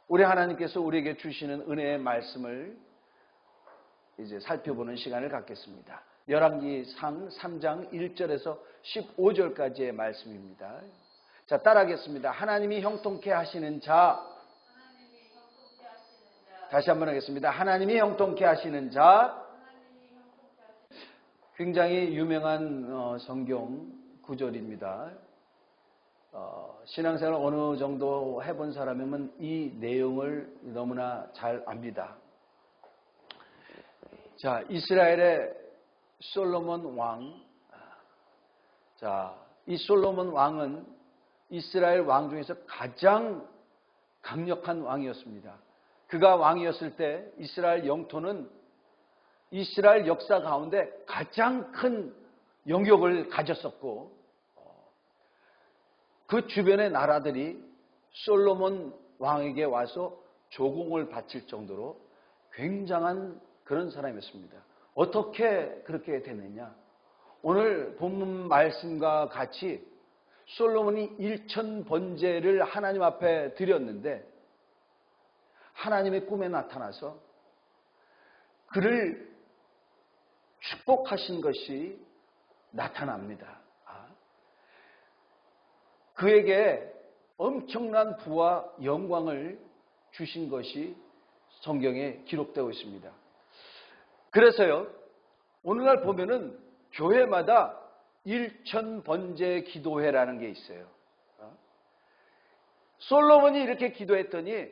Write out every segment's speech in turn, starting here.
우리 하나님께서 우리에게 주시는 은혜의 말씀을 이제 살펴보는 시간을 갖겠습니다. 열왕기상 3장 1절에서 15절까지의 말씀입니다. 자, 따라하겠습니다. 하나님이 형통케 하시는 자. 다시 한번 하겠습니다. 하나님이 형통케 하시는 자. 굉장히 유명한 성경 구절입니다. 신앙생활 어느 정도 해본 사람이면 이 내용을 너무나 잘 압니다. 자, 이스라엘의 솔로몬 왕. 자, 이 솔로몬 왕은 이스라엘 왕 중에서 가장 강력한 왕이었습니다. 그가 왕이었을 때 이스라엘 영토는 이스라엘 역사 가운데 가장 큰 영역을 가졌었고, 그 주변의 나라들이 솔로몬 왕에게 와서 조공을 바칠 정도로 굉장한 그런 사람이었습니다. 어떻게 그렇게 됐느냐? 오늘 본문 말씀과 같이 솔로몬이 1000번제를 하나님 앞에 드렸는데 하나님의 꿈에 나타나서 그를 축복하신 것이 나타납니다. 그에게 엄청난 부와 영광을 주신 것이 성경에 기록되어 있습니다. 그래서요, 오늘날 보면은 교회마다 1000번제 기도회라는 게 있어요. 솔로몬이 이렇게 기도했더니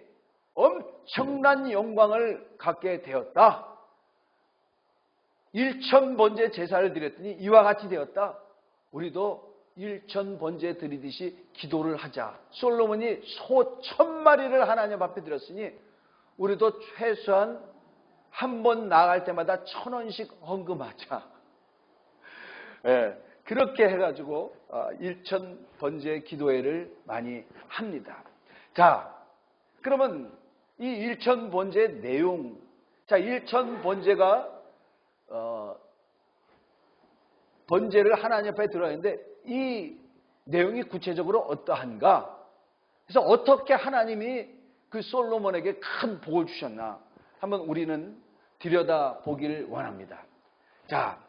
엄청난 영광을 갖게 되었다. 1000번제 제사를 드렸더니 이와 같이 되었다. 우리도 1000번제 드리듯이 기도를 하자. 솔로몬이 소 1000마리를 하나님 앞에 드렸으니 우리도 최소한 한 번 나갈 때마다 1000원씩 헌금하자. 네, 그렇게 해가지고 1000번제 기도회를 많이 합니다. 자, 그러면 이 1000번제 내용, 자, 1000번제가 번제를 하나님 앞에 들어있는데 이 내용이 구체적으로 어떠한가? 그래서 어떻게 하나님이 그 솔로몬에게 큰 복을 주셨나? 한번 우리는 들여다보길 원합니다. 자,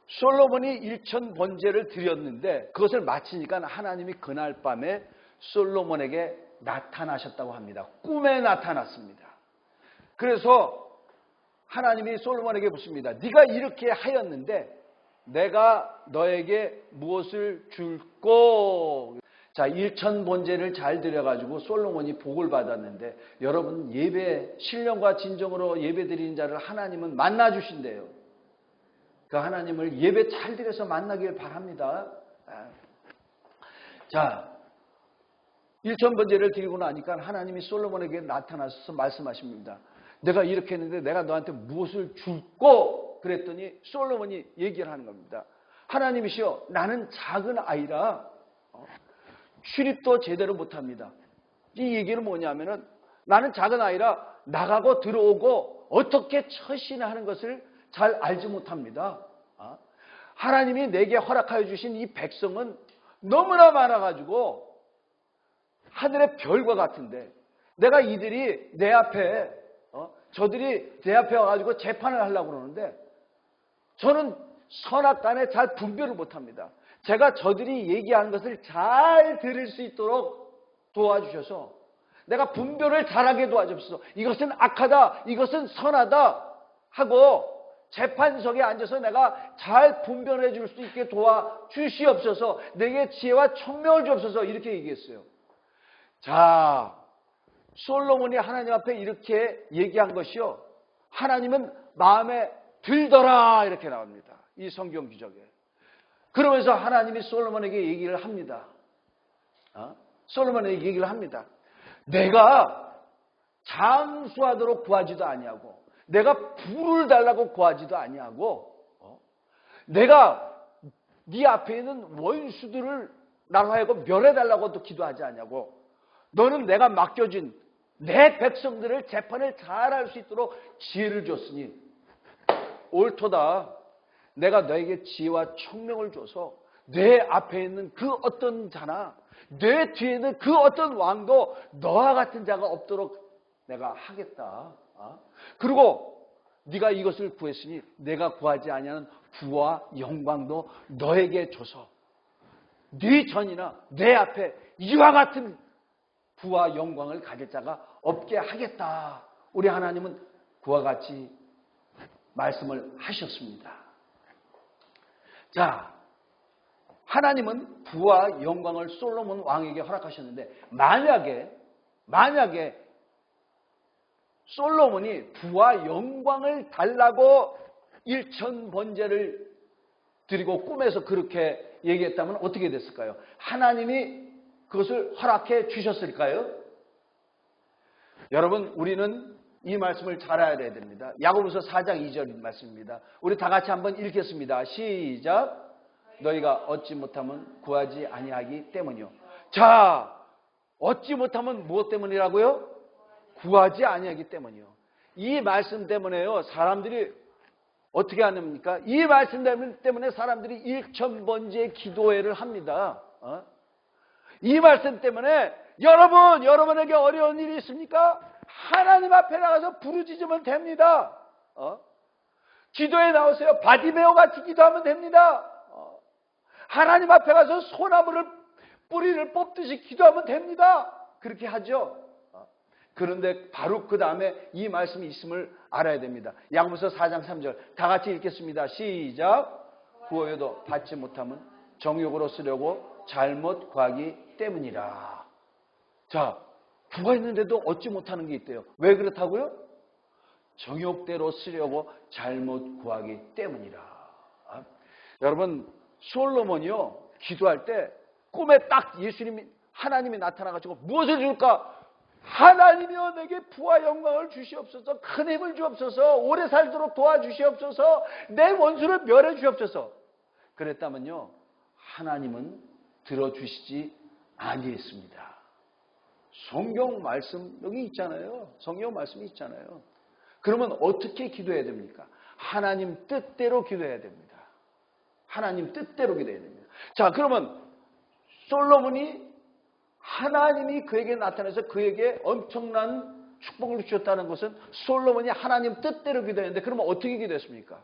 솔로몬이 1000번제를 드렸는데 그것을 마치니까 하나님이 그날 밤에 솔로몬에게 나타나셨다고 합니다. 꿈에 나타났습니다. 그래서 하나님이 솔로몬에게 묻습니다. 네가 이렇게 하였는데 내가 너에게 무엇을 줄꼬? 자, 1000번제를 잘 드려가지고 솔로몬이 복을 받았는데, 여러분 예배, 신령과 진정으로 예배 드리는 자를 하나님은 만나주신대요. 그 하나님을 예배 잘 드려서 만나길 바랍니다. 자, 1000번제를 드리고 나니까 하나님이 솔로몬에게 나타나셔서 말씀하십니다. 내가 이렇게 했는데 내가 너한테 무엇을 줄꼬? 그랬더니 솔로몬이 얘기를 하는 겁니다. 하나님이시여, 나는 작은 아이라 출입도 제대로 못합니다. 이 얘기는 뭐냐면은 나는 작은 아이라 나가고 들어오고 어떻게 처신하는 것을 잘 알지 못합니다. 하나님이 내게 허락하여 주신 이 백성은 너무나 많아가지고 하늘의 별과 같은데 내가 이들이 내 앞에 저들이 내 앞에 와가지고 재판을 하려고 그러는데 저는 선악간에 잘 분별을 못합니다. 제가 저들이 얘기하는 것을 잘 들을 수 있도록 도와주셔서 내가 분별을 잘하게 도와주셔서 이것은 악하다, 이것은 선하다 하고 재판석에 앉아서 내가 잘 분별해 줄 수 있게 도와주시옵소서. 내게 지혜와 총명을 주옵소서. 이렇게 얘기했어요. 자, 솔로몬이 하나님 앞에 이렇게 얘기한 것이요, 하나님은 마음에 들더라 이렇게 나옵니다. 이 성경 기적에. 그러면서 하나님이 솔로몬에게 얘기를 합니다. 솔로몬에게 얘기를 합니다. 내가 장수하도록 구하지도 아니하고 내가 부를 달라고 구하지도 아니하고 내가 네 앞에 있는 원수들을 나로 하여금 멸해달라고도 기도하지 않냐고. 너는 내가 맡겨진 내 백성들을 재판을 잘할 수 있도록 지혜를 줬으니 옳도다. 내가 너에게 지혜와 총명을 줘서 내 앞에 있는 그 어떤 자나 내 뒤에는 그 어떤 왕도 너와 같은 자가 없도록 내가 하겠다. 그리고 네가 이것을 구했으니 내가 구하지 아니하는 부와 영광도 너에게 줘서 네 전이나 내 앞에 이와 같은 부와 영광을 가질 자가 없게 하겠다. 우리 하나님은 그와 같이 말씀을 하셨습니다. 자, 하나님은 부와 영광을 솔로몬 왕에게 허락하셨는데 만약에 솔로몬이 부와 영광을 달라고 일천번제를 드리고 꿈에서 그렇게 얘기했다면 어떻게 됐을까요? 하나님이 그것을 허락해 주셨을까요? 여러분, 우리는 이 말씀을 잘 알아야 됩니다. 야고보서 4장 2절 말씀입니다. 우리 다 같이 한번 읽겠습니다. 시작. 너희가 얻지 못하면 구하지 아니하기 때문이요. 자, 얻지 못하면 무엇 때문이라고요? 구하지 아니하기 때문이요. 이 말씀 때문에요. 사람들이 어떻게 하십니까? 이 말씀 때문에 사람들이 일천번제 기도회를 합니다. 이 말씀 때문에 여러분에게 어려운 일이 있습니까? 하나님 앞에 나가서 부르짖으면 됩니다. 기도에 나오세요. 바디메오 같이 기도하면 됩니다. 하나님 앞에 가서 소나무를 뿌리를 뽑듯이 기도하면 됩니다. 그렇게 하죠. 그런데 바로 그 다음에 이 말씀이 있음을 알아야 됩니다. 야고보서 4장 3절 다 같이 읽겠습니다. 시작. 구하여도 받지 못하면 정욕으로 쓰려고 잘못 구하기 때문이라. 자, 구했는데도 얻지 못하는 게 있대요. 왜 그렇다고요? 정욕대로 쓰려고 잘못 구하기 때문이라. 여러분, 솔로몬이요 기도할 때 꿈에 딱 하나님이 나타나가지고 무엇을 줄까? 하나님이여 내게 부와 영광을 주시옵소서, 큰 힘을 주옵소서, 오래 살도록 도와주시옵소서, 내 원수를 멸해 주옵소서. 그랬다면요 하나님은 들어주시지 아니했습니다. 성경 말씀 여기 있잖아요. 성경 말씀이 있잖아요. 그러면 어떻게 기도해야 됩니까? 하나님 뜻대로 기도해야 됩니다. 하나님 뜻대로 기도해야 됩니다. 자, 그러면 솔로몬이 하나님이 그에게 나타나서 그에게 엄청난 축복을 주셨다는 것은 솔로몬이 하나님 뜻대로 기도했는데 그러면 어떻게 기도했습니까?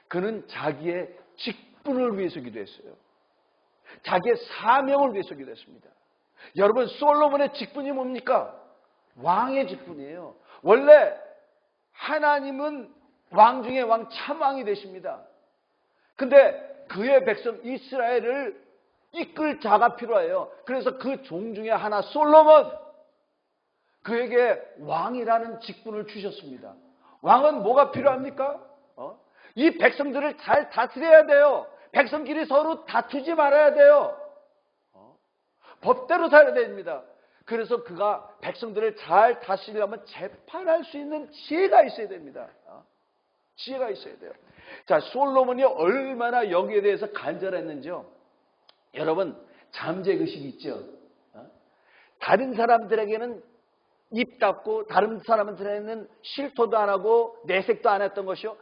그는 자기의 직분을 위해서 기도했어요. 자기의 사명을 위해서 기도했습니다. 여러분, 솔로몬의 직분이 뭡니까? 왕의 직분이에요. 원래 하나님은 왕 중에 왕, 참왕이 되십니다. 근데 그의 백성 이스라엘을 이끌 자가 필요해요. 그래서 그 종 중에 하나 솔로몬, 그에게 왕이라는 직분을 주셨습니다. 왕은 뭐가 필요합니까? 이 백성들을 잘 다스려야 돼요. 백성끼리 서로 다투지 말아야 돼요. 법대로 살아야 됩니다. 그래서 그가 백성들을 잘 다스리려면 재판할 수 있는 지혜가 있어야 됩니다. 지혜가 있어야 돼요. 자, 솔로몬이 얼마나 여기에 대해서 간절했는지요. 여러분, 잠재의식이 있죠. 다른 사람들에게는 입 닫고 다른 사람들에게는 실토도 안 하고 내색도 안 했던 것이요.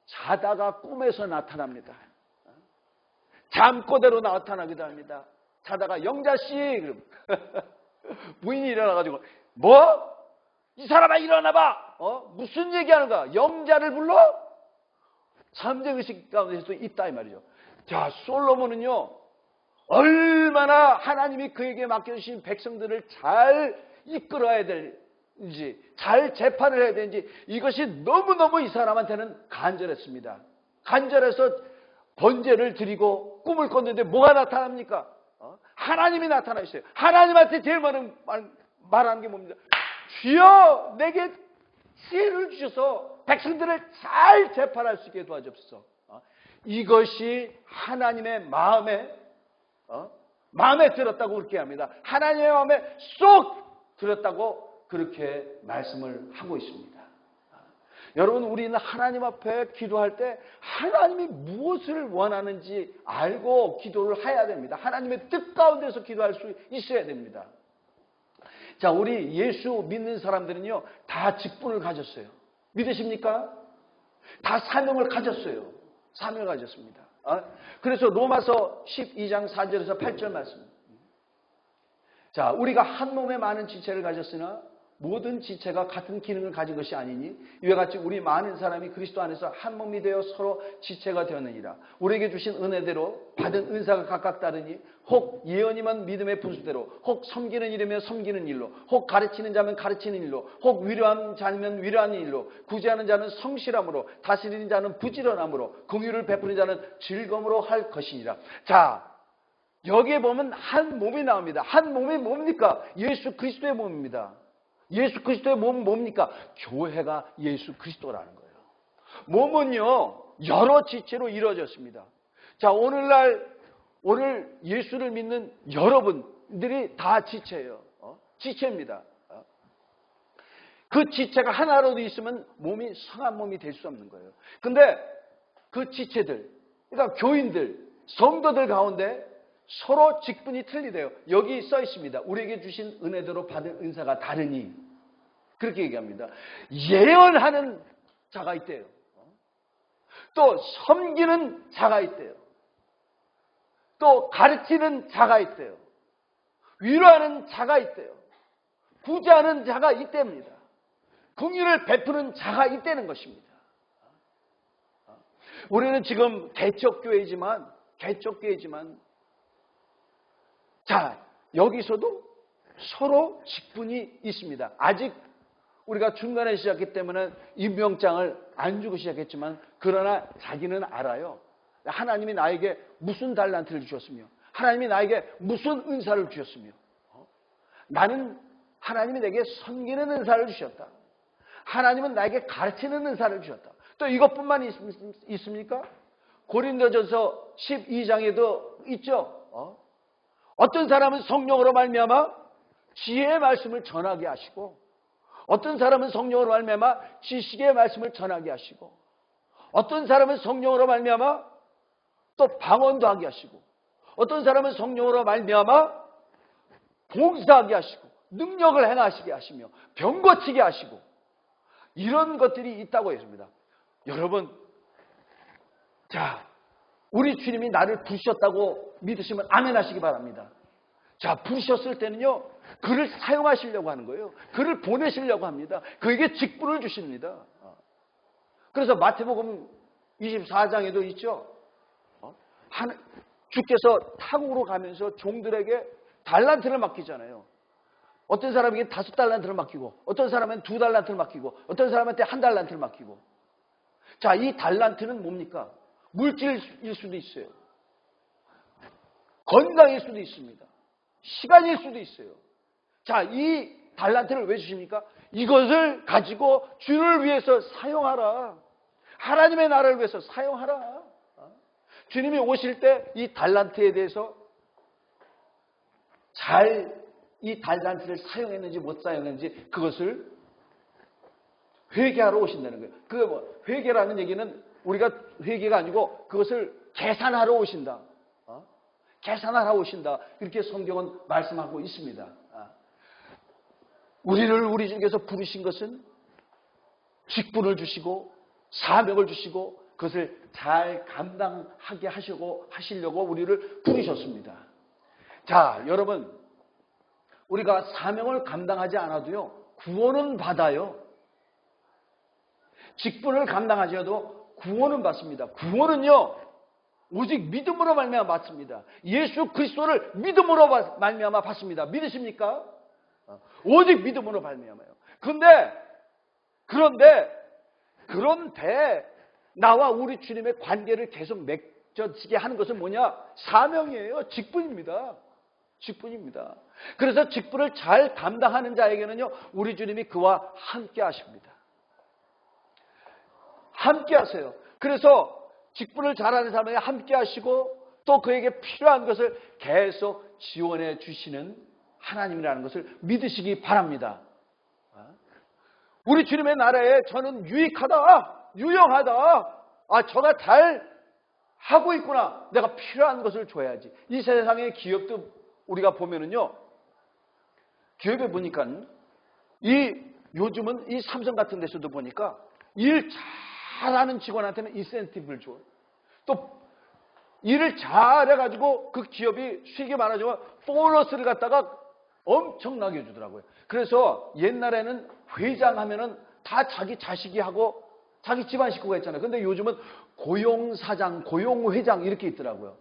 자다가 꿈에서 나타납니다. 잠꼬대로 나타나기도 합니다. 자다가 영자씨 부인이 일어나가지고 뭐? 이 사람아 일어나봐. 무슨 얘기하는 거야? 영자를 불러? 잠재의식 가운데서도 있다 이 말이죠. 자, 솔로몬은요 얼마나 하나님이 그에게 맡겨주신 백성들을 잘 이끌어야 되는지, 잘 재판을 해야 되는지, 이것이 너무너무 이 사람한테는 간절했습니다. 간절해서 번제를 드리고 꿈을 꿨는데 뭐가 나타납니까? 하나님이 나타나셨어요. 하나님한테 제일 많은 말하는 게 뭡니까? 주여 내게 지혜를 주셔서 백성들을 잘 재판할 수 있게 도와주옵소서. 이것이 하나님의 마음에 들었다고 그렇게 합니다. 하나님의 마음에 쏙 들었다고 그렇게 말씀을 하고 있습니다. 여러분, 우리는 하나님 앞에 기도할 때 하나님이 무엇을 원하는지 알고 기도를 해야 됩니다. 하나님의 뜻 가운데서 기도할 수 있어야 됩니다. 자, 우리 예수 믿는 사람들은요 다 직분을 가졌어요. 믿으십니까? 다 사명을 가졌어요. 사명을 가졌습니다. 그래서 로마서 12장 4절에서 8절 말씀. 자, 우리가 한 몸에 많은 지체를 가졌으나 모든 지체가 같은 기능을 가진 것이 아니니 이와 같이 우리 많은 사람이 그리스도 안에서 한 몸이 되어 서로 지체가 되었느니라. 우리에게 주신 은혜대로 받은 은사가 각각 다르니 혹 예언이면 믿음의 분수대로, 혹 섬기는 일이면 섬기는 일로, 혹 가르치는 자면 가르치는 일로, 혹 위로하는 자면 위로하는 일로, 구제하는 자는 성실함으로, 다스리는 자는 부지런함으로, 긍휼을 베푸는 자는 즐거움으로 할 것이니라. 자, 여기에 보면 한 몸이 나옵니다. 한 몸이 뭡니까? 예수 그리스도의 몸입니다. 예수 그리스도의 몸은 뭡니까? 교회가 예수 그리스도라는 거예요. 몸은요, 여러 지체로 이루어졌습니다. 자, 오늘 예수를 믿는 여러분들이 다 지체예요. 지체입니다. 그 지체가 하나라도 있으면 몸이 성한 몸이 될 수 없는 거예요. 근데 그 지체들, 그러니까 교인들, 성도들 가운데 서로 직분이 틀리대요. 여기 써 있습니다. 우리에게 주신 은혜대로 받은 은사가 다르니. 그렇게 얘기합니다. 예언하는 자가 있대요. 또 섬기는 자가 있대요. 또 가르치는 자가 있대요. 위로하는 자가 있대요. 구제하는 자가 있답니다. 긍휼을 베푸는 자가 있다는 것입니다. 우리는 지금 개척교회지만 자, 여기서도 서로 직분이 있습니다. 아직 우리가 중간에 시작했기 때문에 임명장을 안 주고 시작했지만 그러나 자기는 알아요. 하나님이 나에게 무슨 달란트를 주셨으며 하나님이 나에게 무슨 은사를 주셨으며 나는 하나님이 내게 섬기는 은사를 주셨다. 하나님은 나에게 가르치는 은사를 주셨다. 또 이것뿐만 있습니까? 고린도전서 12장에도 있죠. 어떤 사람은 성령으로 말미암아 지혜의 말씀을 전하게 하시고 어떤 사람은 성령으로 말미암아 지식의 말씀을 전하게 하시고 어떤 사람은 성령으로 말미암아 또 방언도 하게 하시고 어떤 사람은 성령으로 말미암아 봉사하게 하시고 능력을 행하시게 하시며 병 고치게 하시고 이런 것들이 있다고 했습니다. 여러분, 자, 우리 주님이 나를 부르셨다고 믿으시면 아멘 하시기 바랍니다. 자, 부르셨을 때는요, 그를 사용하시려고 하는 거예요. 그를 보내시려고 합니다. 그에게 직분을 주십니다. 그래서 마태복음 24장에도 있죠. 주께서 타국으로 가면서 종들에게 달란트를 맡기잖아요. 어떤 사람에게 5달란트를 맡기고 어떤 사람은 2달란트를 맡기고 어떤 사람한테 1달란트를 맡기고 자, 이 달란트는 뭡니까? 물질일 수도 있어요. 건강일 수도 있습니다. 시간일 수도 있어요. 자, 이 달란트를 왜 주십니까? 이것을 가지고 주를 위해서 사용하라. 하나님의 나라를 위해서 사용하라. 주님이 오실 때 이 달란트에 대해서 잘 이 달란트를 사용했는지 못 사용했는지 그것을 회개하러 오신다는 거예요. 그게 뭐 회개라는 얘기는 우리가 회개가 아니고 그것을 계산하러 오신다. 계산하러 오신다. 이렇게 성경은 말씀하고 있습니다. 우리를 우리 중에서 부르신 것은 직분을 주시고 사명을 주시고 그것을 잘 감당하게 하시려고 우리를 부르셨습니다. 자, 여러분, 우리가 사명을 감당하지 않아도요, 구원은 받아요. 직분을 감당하지 않아도 구원은 받습니다. 구원은요, 오직 믿음으로 말미암아 받습니다. 예수 그리스도를 믿음으로 말미암아 받습니다. 믿으십니까? 오직 믿음으로 말미암아요. 그런데 나와 우리 주님의 관계를 계속 맺어지게 하는 것은 뭐냐? 사명이에요. 직분입니다. 직분입니다. 그래서 직분을 잘 감당하는 자에게는요, 우리 주님이 그와 함께 하십니다. 함께 하세요. 그래서 직분을 잘하는 사람에게 함께 하시고 또 그에게 필요한 것을 계속 지원해 주시는 하나님이라는 것을 믿으시기 바랍니다. 우리 주님의 나라에 저는 유익하다, 유용하다, 저가 잘 하고 있구나, 내가 필요한 것을 줘야지. 이 세상의 기업도 우리가 보면은요, 기업에 보니까 요즘은 이 삼성 같은 데서도 보니까 일 잘하는 직원한테는 인센티브를 줘요. 또 일을 잘해가지고 그 기업이 쉽게 말하자면 보너스를 갖다가 엄청나게 주더라고요. 그래서 옛날에는 회장하면은 다 자기 자식이 하고 자기 집안 식구가 있잖아요. 근데 요즘은 고용사장, 고용회장 이렇게 있더라고요.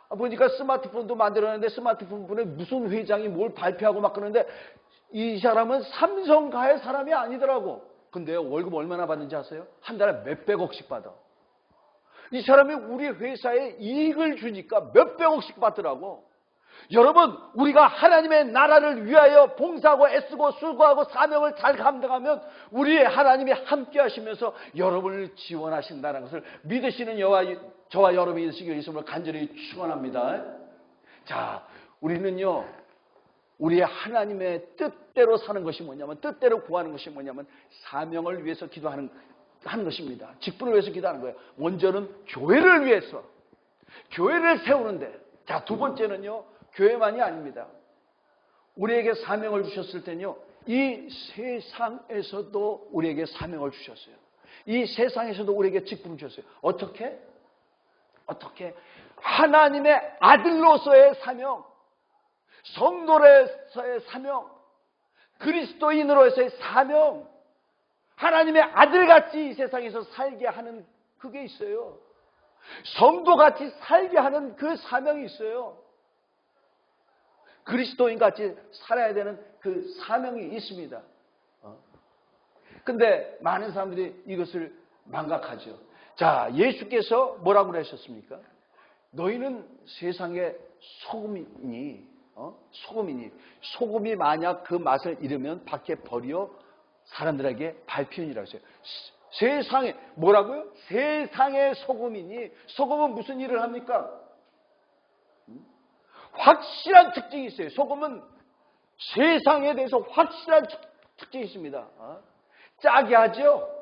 보니까 스마트폰도 만들었는데 스마트폰에 무슨 회장이 뭘 발표하고 막 그러는데 이 사람은 삼성가의 사람이 아니더라고. 근데 월급 얼마나 받는지 아세요? 한 달에 몇백억씩 받아. 이 사람이 우리 회사에 이익을 주니까 몇백억씩 받더라고. 여러분, 우리가 하나님의 나라를 위하여 봉사하고 애쓰고 수고하고 사명을 잘 감당하면 우리 하나님이 함께 하시면서 여러분을 지원하신다는 것을 믿으시는 저와 여러분이 있으시길 예수님을 간절히 축원합니다. 자, 우리는요, 우리의 하나님의 뜻대로 사는 것이 뭐냐면, 뜻대로 구하는 것이 뭐냐면 사명을 위해서 기도하는 것입니다. 직분을 위해서 기도하는 거예요. 먼저는 교회를 위해서, 교회를 세우는데, 자, 두 번째는요, 교회만이 아닙니다. 우리에게 사명을 주셨을 때는요, 이 세상에서도 우리에게 사명을 주셨어요. 이 세상에서도 우리에게 직분을 주셨어요. 어떻게? 하나님의 아들로서의 사명, 성도로서의 사명, 그리스도인으로서의 사명, 하나님의 아들같이 이 세상에서 살게 하는 그게 있어요. 성도같이 살게 하는 그 사명이 있어요. 그리스도인같이 살아야 되는 그 사명이 있습니다. 근데 많은 사람들이 이것을 망각하죠. 자, 예수께서 뭐라고 하셨습니까? 너희는 세상의 소금이니, 소금이 만약 그 맛을 잃으면 밖에 버려 사람들에게 발편이라고 했어요. 세상에, 뭐라고요? 세상의 소금이니, 소금은 무슨 일을 합니까? 확실한 특징이 있어요. 소금은 세상에 대해서 확실한 특징이 있습니다. 짜게 하죠?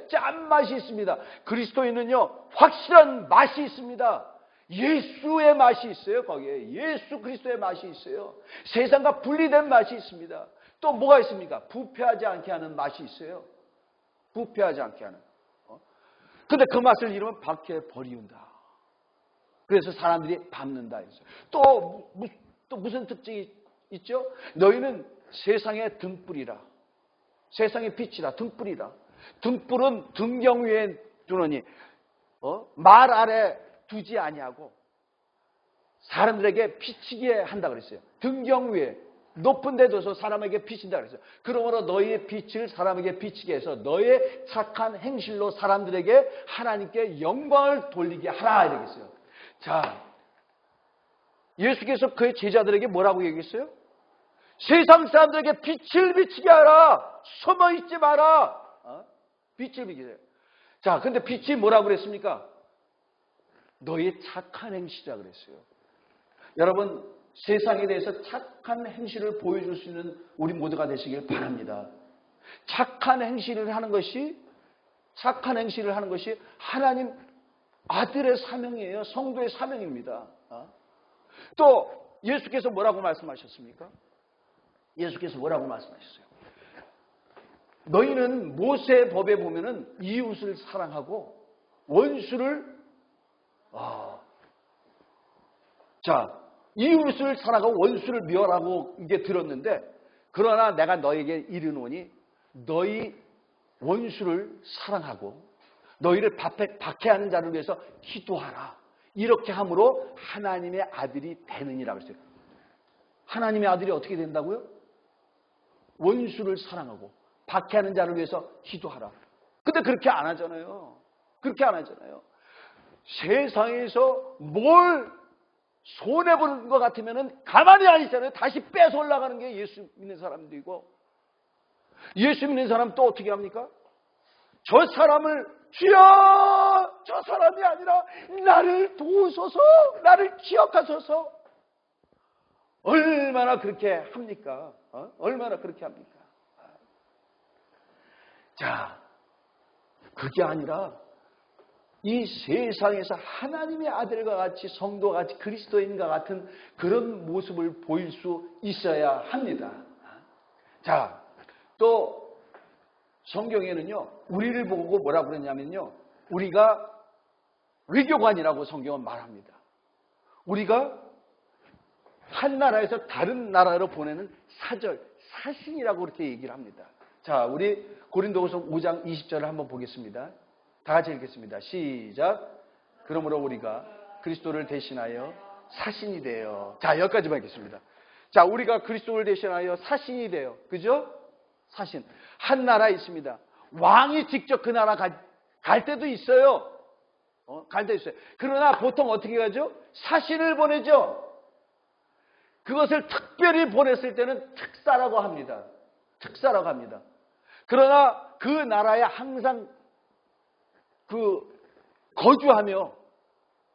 짠맛이 있습니다. 그리스도인은요, 확실한 맛이 있습니다. 예수의 맛이 있어요. 거기에 예수 그리스도의 맛이 있어요. 세상과 분리된 맛이 있습니다. 또 뭐가 있습니까? 부패하지 않게 하는 맛이 있어요. 부패하지 않게 하는. 근데 그 맛을 잃으면 밖에 버리운다. 그래서 사람들이 밟는다 했어요. 또 무슨 특징이 있죠? 너희는 세상의 등불이라. 세상의 빛이라. 등불이라. 등불은 등경 위에 두느니 말 아래 두지 아니하고 사람들에게 비치게 한다 그랬어요. 등경 위에 높은 데 둬서 사람에게 비친다 그랬어요. 그러므로 너희의 빛을 사람에게 비치게 해서 너의 착한 행실로 사람들에게 하나님께 영광을 돌리게 하라 이러겠어요. 자, 예수께서 그의 제자들에게 뭐라고 얘기했어요? 세상 사람들에게 빛을 비치게 하라. 숨어 있지 마라. 빛을 비치게 해요. 자, 근데 빛이 뭐라고 그랬습니까? 너의 착한 행실이라 그랬어요. 여러분, 세상에 대해서 착한 행실을 보여줄 수 있는 우리 모두가 되시길 바랍니다. 착한 행실을 하는 것이 하나님 아들의 사명이에요. 성도의 사명입니다. 또 예수께서 뭐라고 말씀하셨습니까? 예수께서 뭐라고 말씀하셨어요? 너희는 모세의 법에 보면은 이웃을 사랑하고 원수를 이웃을 사랑하고 원수를 미워하라고 이게 들었는데, 그러나 내가 너에게 이르노니 너희 원수를 사랑하고 너희를 박해하는 자를 위해서 기도하라. 이렇게 함으로 하나님의 아들이 되느니라 그랬어요. 하나님의 아들이 어떻게 된다고요? 원수를 사랑하고 박해하는 자를 위해서 기도하라. 근데 그렇게 안 하잖아요. 세상에서 뭘 손해보는 것 같으면 가만히 안 있잖아요. 다시 뺏어 올라가는 게 예수 믿는 사람들이고, 예수 믿는 사람 또 어떻게 합니까? 저 사람을 주여, 저 사람이 아니라 나를 도우소서, 나를 기억하소서. 얼마나 그렇게 합니까? 얼마나 그렇게 합니까? 자, 그게 아니라 이 세상에서 하나님의 아들과 같이, 성도와 같이, 그리스도인과 같은 그런 모습을 보일 수 있어야 합니다. 자, 또 성경에는요, 우리를 보고 뭐라고 그러냐면요, 우리가 외교관이라고 성경은 말합니다. 우리가 한 나라에서 다른 나라로 보내는 사절, 사신이라고 그렇게 얘기를 합니다. 자, 우리 고린도후서 5장 20절을 한번 보겠습니다. 다 같이 읽겠습니다. 시작. 그러므로 우리가 그리스도를 대신하여 사신이 되어. 자, 여기까지만 읽겠습니다. 자, 우리가 그리스도를 대신하여 사신이 되어. 그죠? 사신. 한 나라에 있습니다. 왕이 직접 그 나라 갈 때도 있어요. 갈 때 있어요. 그러나 보통 어떻게 가죠? 사신을 보내죠. 그것을 특별히 보냈을 때는 특사라고 합니다. 특사라고 합니다. 그러나 그 나라에 항상 거주하며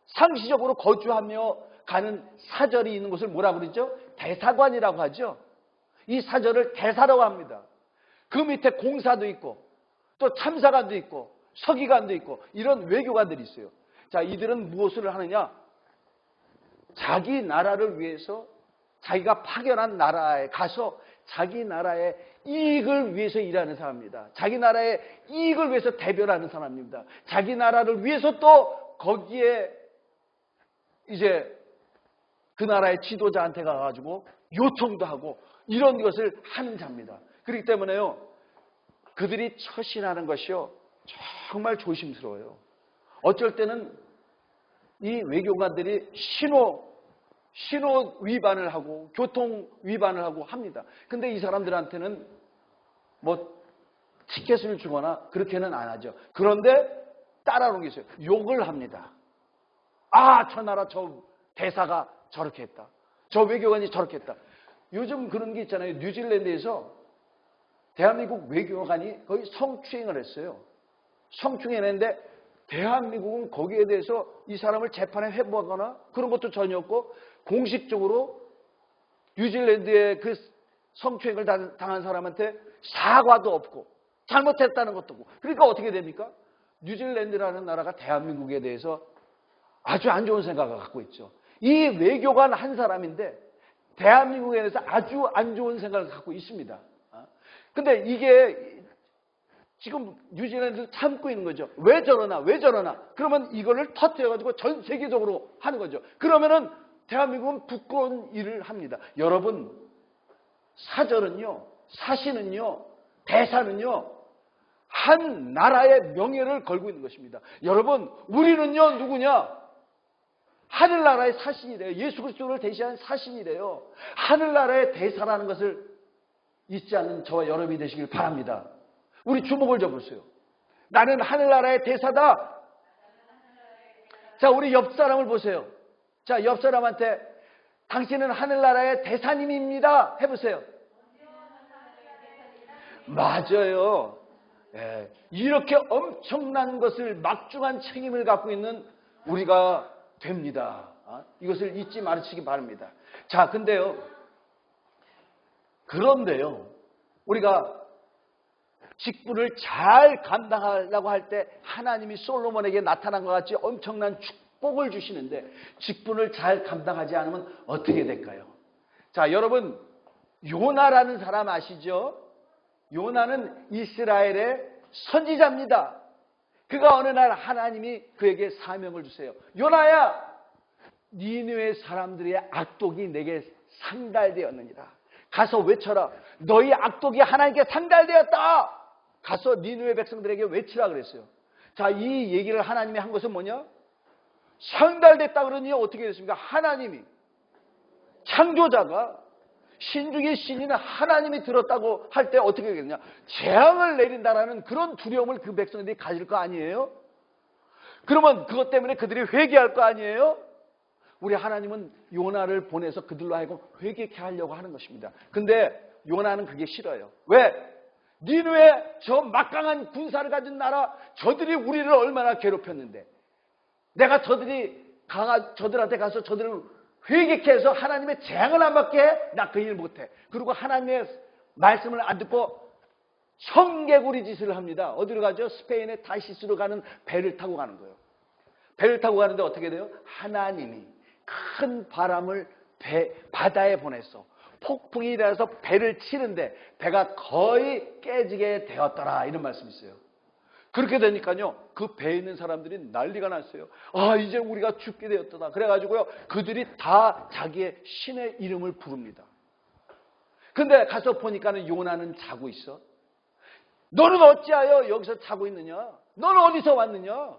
상시적으로 거주하며 가는 사절이 있는 곳을 뭐라고 그러죠? 대사관이라고 하죠. 이 사절을 대사라고 합니다. 그 밑에 공사도 있고 또 참사관도 있고 서기관도 있고 이런 외교관들이 있어요. 자, 이들은 무엇을 하느냐? 자기 나라를 위해서 자기가 파견한 나라에 가서 자기 나라의 이익을 위해서 일하는 사람입니다. 자기 나라의 이익을 위해서 대변하는 사람입니다. 자기 나라를 위해서 또 거기에 이제 그 나라의 지도자한테 가가지고 요청도 하고 이런 것을 하는 자입니다. 그렇기 때문에요, 그들이 처신하는 것이요 정말 조심스러워요. 어쩔 때는 이 외교관들이 신호 위반을 하고 교통 위반을 하고 합니다. 근데 이 사람들한테는 뭐 티켓을 주거나 그렇게는 안 하죠. 그런데 따라오는 게 있어요. 욕을 합니다. 아, 저 나라 저 대사가 저렇게 했다. 저 외교관이 저렇게 했다. 요즘 그런 게 있잖아요. 뉴질랜드에서 대한민국 외교관이 거의 성추행을 했어요. 성추행을 했는데 대한민국은 거기에 대해서 이 사람을 재판에 회부하거나 그런 것도 전혀 없고 공식적으로 뉴질랜드의 그 성추행을 당한 사람한테 사과도 없고 잘못했다는 것도 없고. 그러니까 어떻게 됩니까? 뉴질랜드라는 나라가 대한민국에 대해서 아주 안 좋은 생각을 갖고 있죠. 이 외교관 한 사람인데 대한민국에 대해서 아주 안 좋은 생각을 갖고 있습니다. 근데 이게 지금 뉴질랜드 참고 있는 거죠. 왜 저러나 왜 저러나. 그러면 이거를 터뜨려가지고 전 세계적으로 하는 거죠. 그러면은 대한민국은 부끄러운 일을 합니다. 여러분, 사절은요, 사신은요, 대사는요, 한 나라의 명예를 걸고 있는 것입니다. 여러분, 우리는요 누구냐? 하늘나라의 사신이래요. 예수 그리스도를 대신한 사신이래요. 하늘나라의 대사라는 것을 잊지 않는 저와 여러분이 되시길 바랍니다. 우리 주목을 줘보세요. 나는 하늘나라의 대사다. 자, 우리 옆 사람을 보세요. 자, 옆 사람한테 당신은 하늘나라의 대사님입니다. 해보세요. 맞아요. 예, 이렇게 엄청난 것을 막중한 책임을 갖고 있는 우리가 됩니다. 이것을 잊지 마시기 바랍니다. 자, 그런데요, 우리가 직분을 잘 감당하려고 할 때 하나님이 솔로몬에게 나타난 것 같이 엄청난 축복을 주시는데 직분을 잘 감당하지 않으면 어떻게 될까요? 자, 여러분, 요나라는 사람 아시죠? 요나는 이스라엘의 선지자입니다. 그가 어느 날 하나님이 그에게 사명을 주세요. 요나야, 니느웨 사람들의 악독이 내게 상달되었느니라. 가서 외쳐라. 너희 악독이 하나님께 상달되었다. 가서 니느웨 백성들에게 외치라 그랬어요. 자, 이 얘기를 하나님이 한 것은 뭐냐? 상달됐다 그러니 어떻게 됐습니까? 하나님이, 창조자가, 신중의 신인 하나님이 들었다고 할 때 어떻게 되겠냐? 재앙을 내린다라는 그런 두려움을 그 백성들이 가질 거 아니에요? 그러면 그것 때문에 그들이 회개할 거 아니에요? 우리 하나님은 요나를 보내서 그들로 하여금 회개케 하려고 하는 것입니다. 근데 요나는 그게 싫어요. 왜? 니느웨 저 막강한 군사를 가진 나라, 저들이 우리를 얼마나 괴롭혔는데 내가 저들한테 가서 저들을 회개케 해서 하나님의 재앙을 안 받게 해? 나 그 일 못해. 그리고 하나님의 말씀을 안 듣고 청개구리 짓을 합니다. 어디로 가죠? 스페인의 타시스로 가는 배를 타고 가는 거예요. 배를 타고 가는데 어떻게 돼요? 하나님이 큰 바람을 바다에 보냈어. 폭풍이 일어나서 배를 치는데 배가 거의 깨지게 되었더라. 이런 말씀이 있어요. 그렇게 되니까요, 그 배에 있는 사람들이 난리가 났어요. 아, 이제 우리가 죽게 되었다. 그래가지고요, 그들이 다 자기의 신의 이름을 부릅니다. 근데 가서 보니까는 요나는 자고 있어. 너는 어찌하여 여기서 자고 있느냐? 너는 어디서 왔느냐?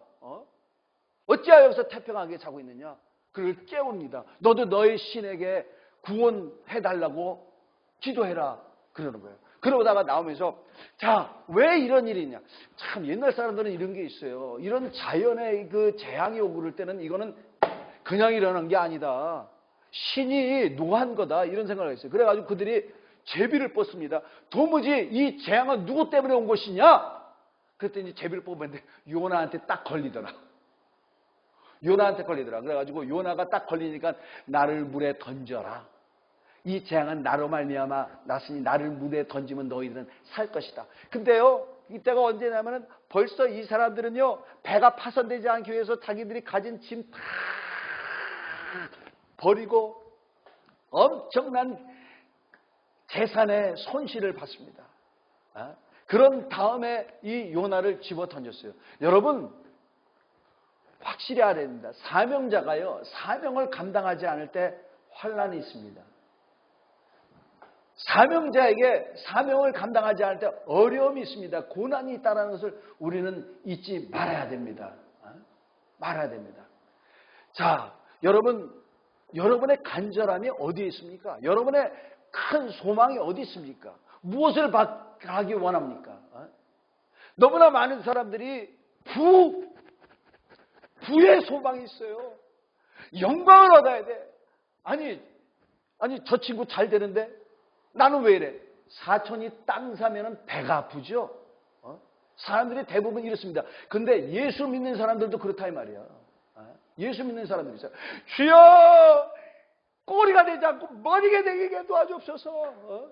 어찌하여 여기서 태평하게 자고 있느냐? 그를 깨웁니다. 너도 너의 신에게 구원해달라고 기도해라. 그러는 거예요. 그러다가 나오면서, 자, 왜 이런 일이 있냐? 참, 옛날 사람들은 이런 게 있어요. 이런 자연의 그 재앙이 오고 그럴 때는 이거는 그냥 일어난 게 아니다. 신이 노한 거다. 이런 생각을 했어요. 그래가지고 그들이 제비를 뽑습니다. 도무지 이 재앙은 누구 때문에 온 것이냐? 그랬더니 제비를 뽑았는데 요나한테 딱 걸리더라. 요나한테 걸리더라. 그래가지고 요나가 딱 걸리니까 나를 물에 던져라. 이 재앙은 나로 말미암아 났으니 나를 물에 던지면 너희들은 살 것이다. 근데요, 이때가 언제냐면은 벌써 이 사람들은요, 배가 파손되지 않기 위해서 자기들이 가진 짐 다 버리고 엄청난 재산의 손실을 받습니다. 그런 다음에 이 요나를 집어 던졌어요. 여러분, 확실히 알아야 됩니다. 사명자가요, 사명을 감당하지 않을 때 환난이 있습니다. 사명자에게 사명을 감당하지 않을 때 어려움이 있습니다. 고난이 있다는 것을 우리는 잊지 말아야 됩니다. 말아야 됩니다. 자, 여러분의 간절함이 어디에 있습니까? 여러분의 큰 소망이 어디 있습니까? 무엇을 하기 원합니까? 너무나 많은 사람들이 부의 소망이 있어요. 영광을 얻어야 돼. 아니 저 친구 잘 되는데 나는 왜 이래? 사촌이 땅 사면은 배가 아프죠? 사람들이 대부분 이렇습니다. 근데 예수 믿는 사람들도 그렇다 이 말이야. 예수 믿는 사람들이 있어요. 주여, 꼬리가 되지 않고 머리가 되게 도와주옵소서.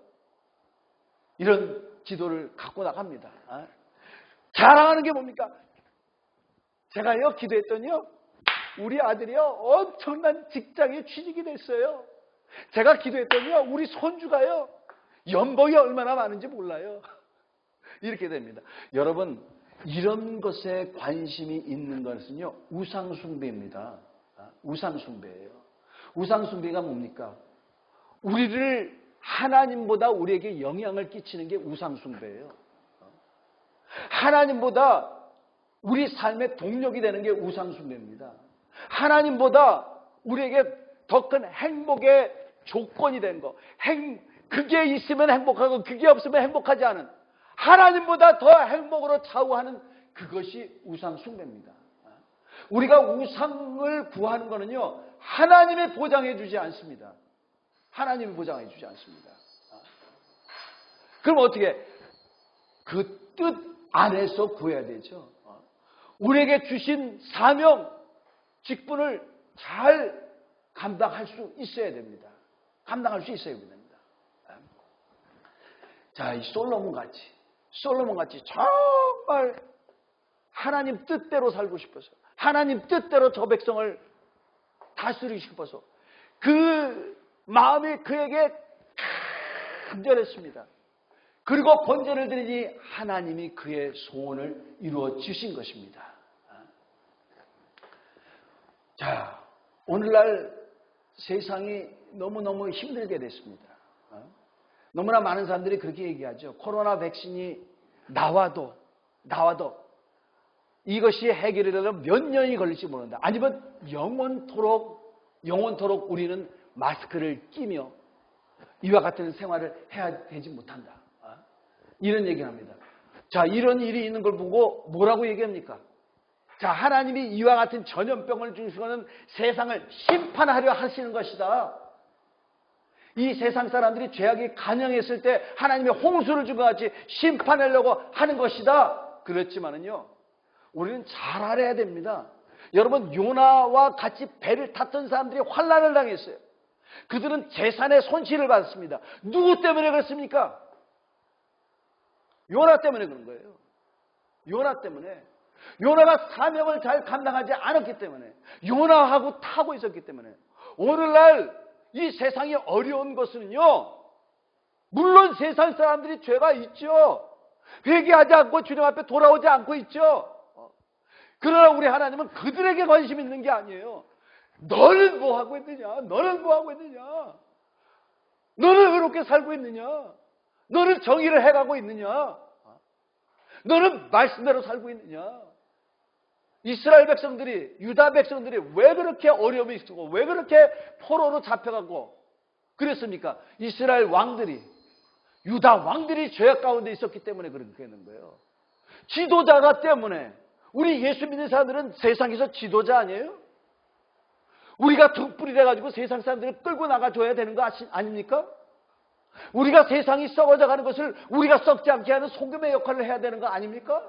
이런 기도를 갖고 나갑니다. 자랑하는 게 뭡니까? 제가요, 기도했더니요, 우리 아들이요, 엄청난 직장에 취직이 됐어요. 제가 기도했더니요, 우리 손주가요, 연봉이 얼마나 많은지 몰라요. 이렇게 됩니다. 여러분, 이런 것에 관심이 있는 것은요, 우상숭배입니다. 우상숭배예요. 우상숭배가 뭡니까? 우리를 하나님보다 우리에게 영향을 끼치는 게 우상숭배예요. 하나님보다 우리 삶의 동력이 되는 게 우상숭배입니다. 하나님보다 우리에게 더 큰 행복의 조건이 된 거, 그게 있으면 행복하고 그게 없으면 행복하지 않은, 하나님보다 더 행복으로 좌우하는 그것이 우상숭배입니다. 우리가 우상을 구하는 거는요, 하나님이 보장해 주지 않습니다. 하나님이 보장해 주지 않습니다. 그럼 어떻게? 그 뜻 안에서 구해야 되죠. 우리에게 주신 사명, 직분을 잘 감당할 수 있어야 됩니다. 감당할 수 있어야 됩니다. 자, 이 솔로몬 같이 정말 하나님 뜻대로 살고 싶어서, 하나님 뜻대로 저 백성을 다스리고 싶어서 그 마음이 그에게 간절했습니다. 그리고 번제를 드리니 하나님이 그의 소원을 이루어 주신 것입니다. 자, 오늘날 세상이 너무너무 힘들게 됐습니다. 너무나 많은 사람들이 그렇게 얘기하죠. 코로나 백신이 나와도 이것이 해결이 되려면 몇 년이 걸릴지 모른다. 아니면 영원토록 우리는 마스크를 끼며 이와 같은 생활을 해야 되지 못한다. 이런 얘기를 합니다. 자, 이런 일이 있는 걸 보고 뭐라고 얘기합니까? 자, 하나님이 이와 같은 전염병을 주시고는 세상을 심판하려 하시는 것이다. 이 세상 사람들이 죄악이 간영했을 때 하나님이 홍수를 준 것 같이 심판하려고 하는 것이다. 그렇지만은요, 우리는 잘 알아야 됩니다. 여러분, 요나와 같이 배를 탔던 사람들이 환난을 당했어요. 그들은 재산의 손실을 받았습니다. 누구 때문에 그렇습니까? 요나 때문에 그런 거예요. 요나 때문에. 요나가 사명을 잘 감당하지 않았기 때문에, 요나하고 타고 있었기 때문에. 오늘날 이 세상이 어려운 것은요, 물론 세상 사람들이 죄가 있죠. 회개하지 않고 주님 앞에 돌아오지 않고 있죠. 그러나 우리 하나님은 그들에게 관심 있는 게 아니에요. 너는 뭐 하고 있느냐? 너는 뭐 하고 있느냐? 너는 의롭게 살고 있느냐? 너는 정의를 해가고 있느냐? 너는 말씀대로 살고 있느냐? 이스라엘 백성들이, 유다 백성들이 왜 그렇게 어려움이 있고 왜 그렇게 포로로 잡혀가고 그랬습니까? 이스라엘 왕들이, 유다 왕들이 죄악 가운데 있었기 때문에 그렇게 되는 거예요. 지도자가 때문에. 우리 예수 믿는 사람들은 세상에서 지도자 아니에요? 우리가 등불이 돼가지고 세상 사람들을 끌고 나가줘야 되는 거 아닙니까? 우리가 세상이 썩어져 가는 것을 우리가 썩지 않게 하는 소금의 역할을 해야 되는 거 아닙니까?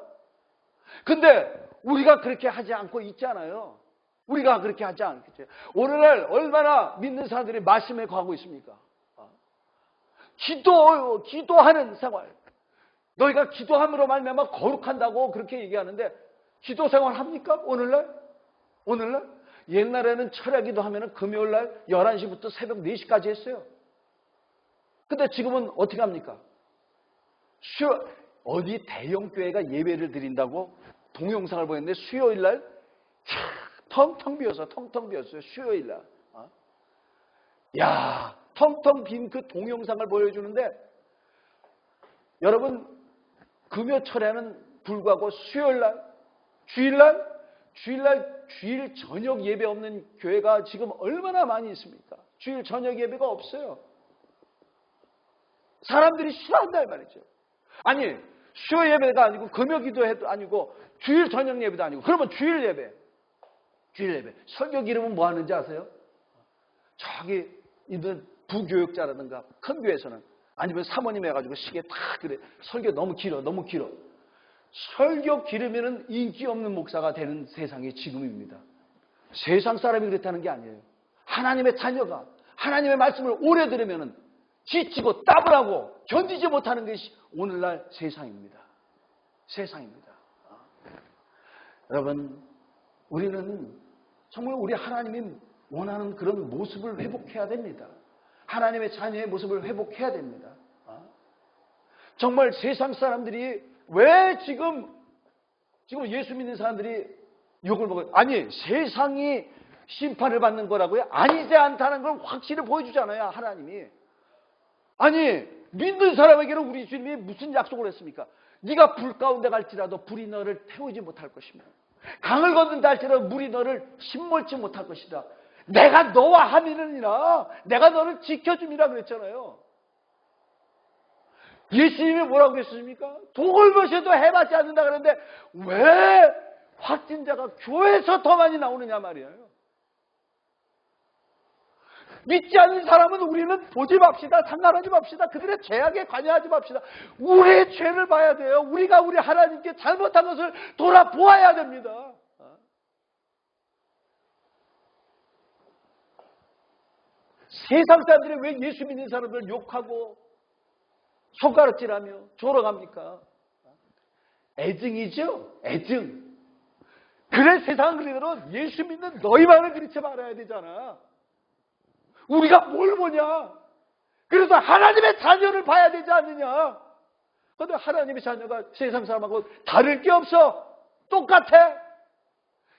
근데 우리가 그렇게 하지 않고 있잖아요. 우리가 그렇게 하지 않겠죠. 오늘날 얼마나 믿는 사람들이 말씀에 거하고 있습니까? 기도하는 생활. 너희가 기도함으로 말미암아 거룩한다고 그렇게 얘기하는데 기도 생활 합니까? 오늘날? 옛날에는 철야기도 하면 금요일날 11시부터 새벽 4시까지 했어요. 근데 지금은 어떻게 합니까? 어디 대형교회가 예배를 드린다고 동영상을 보냈는데 수요일날 텅텅 비었어요. 수요일날. 야, 텅텅 빈 그 동영상을 보여주는데 여러분 금요 철야는 불구하고 수요일날 주일 저녁 예배 없는 교회가 지금 얼마나 많이 있습니까? 주일 저녁 예배가 없어요. 사람들이 싫어한다 이 말이죠. 아니 수요 예배가 아니고 금요 기도회도 아니고 주일 저녁 예배도 아니고 그러면 주일 예배 설교 기름은 뭐 하는지 아세요? 저기 있는 부교육자라든가 큰 교회에서는 아니면 사모님 해가지고 시계 다 그래 설교 너무 길어 설교 기르면은 인기 없는 목사가 되는 세상이 지금입니다. 세상 사람이 그렇다는 게 아니에요. 하나님의 자녀가 하나님의 말씀을 오래 들으면은 지치고 따분하고 견디지 못하는 것이 오늘날 세상입니다. 여러분, 우리는 정말 우리 하나님이 원하는 그런 모습을 회복해야 됩니다. 하나님의 자녀의 모습을 회복해야 됩니다. 정말 세상 사람들이 왜 지금 예수 믿는 사람들이 욕을 먹어요? 아니, 세상이 심판을 받는 거라고요? 아니지 않다는 걸 확실히 보여주잖아요, 하나님이. 아니, 믿는 사람에게는 우리 주님이 무슨 약속을 했습니까? 네가 불 가운데 갈지라도 불이 너를 태우지 못할 것이며 강을 건넌다 할지라도 물이 너를 침몰치 못할 것이다. 내가 너와 함이니라. 내가 너를 지켜줌이라 그랬잖아요. 예수님이 뭐라고 했습니까? 독을벗어도 해맞지 않는다 그러는데 왜 확진자가 교회에서 더 많이 나오느냐 말이에요. 믿지 않는 사람은 우리는 보지 맙시다. 상관하지 맙시다. 그들의 죄악에 관여하지 맙시다. 우리의 죄를 봐야 돼요. 우리가 우리 하나님께 잘못한 것을 돌아보아야 됩니다. 세상 사람들이 왜 예수 믿는 사람들 욕하고 손가락질하며 졸아갑니까? 애증이죠? 애증. 그래 세상은 그러더라도 예수 믿는 너희만은 그렇지 말아야 되잖아. 우리가 뭘 보냐? 그래서 하나님의 자녀를 봐야 되지 않느냐? 그런데 하나님의 자녀가 세상 사람하고 다를 게 없어. 똑같아.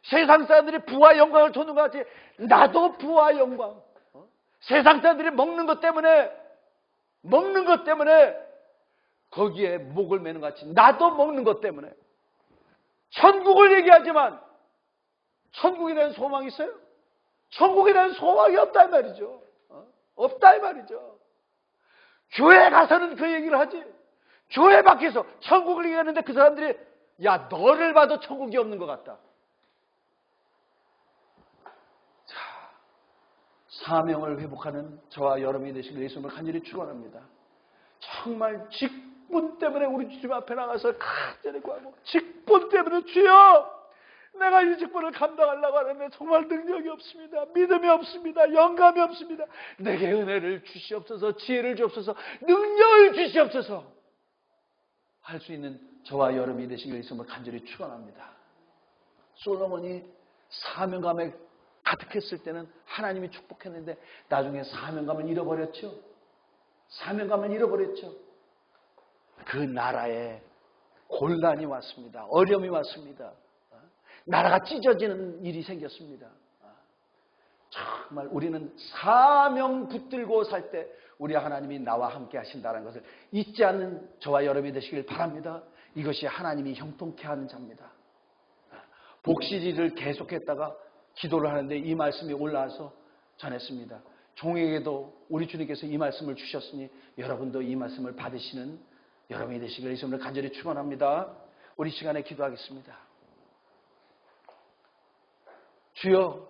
세상 사람들이 부와 영광을 주는 것 같이 나도 부와 영광. 세상 사람들이 먹는 것 때문에 거기에 목을 매는 것 같이 나도 먹는 것 때문에 천국을 얘기하지만 천국에 대한 소망이 있어요? 천국에 대한 소망이 없다 이 말이죠. 없다 이 말이죠. 교회 가서는 그 얘기를 하지. 교회 밖에서 천국을 얘기하는데 그 사람들이 야 너를 봐도 천국이 없는 것 같다. 자, 사명을 회복하는 저와 여러분이 되시길 예수님을 간절히 축원합니다. 정말 직분 때문에 우리 주님 앞에 나가서 간절히 구하고 직분 때문에 주여 내가 이 직분을 감당하려고 하는데 정말 능력이 없습니다. 믿음이 없습니다. 영감이 없습니다. 내게 은혜를 주시옵소서. 지혜를 주옵소서. 능력을 주시옵소서. 할 수 있는 저와 여러분이 되시길 예수님을 간절히 축원합니다. 솔로몬이 사명감에 가득했을 때는 하나님이 축복했는데 나중에 사명감을 잃어버렸죠. 그 나라의 곤란이 왔습니다. 어려움이 왔습니다. 나라가 찢어지는 일이 생겼습니다. 정말 우리는 사명 붙들고 살 때 우리 하나님이 나와 함께 하신다는 것을 잊지 않는 저와 여러분이 되시길 바랍니다. 이것이 하나님이 형통케 하는 자입니다. 복시리를 계속했다가 기도를 하는데 이 말씀이 올라와서 전했습니다. 종에게도 우리 주님께서 이 말씀을 주셨으니 여러분도 이 말씀을 받으시는 여러분이 되시길 예수님을 간절히 축원합니다. 우리 시간에 기도하겠습니다. 주여,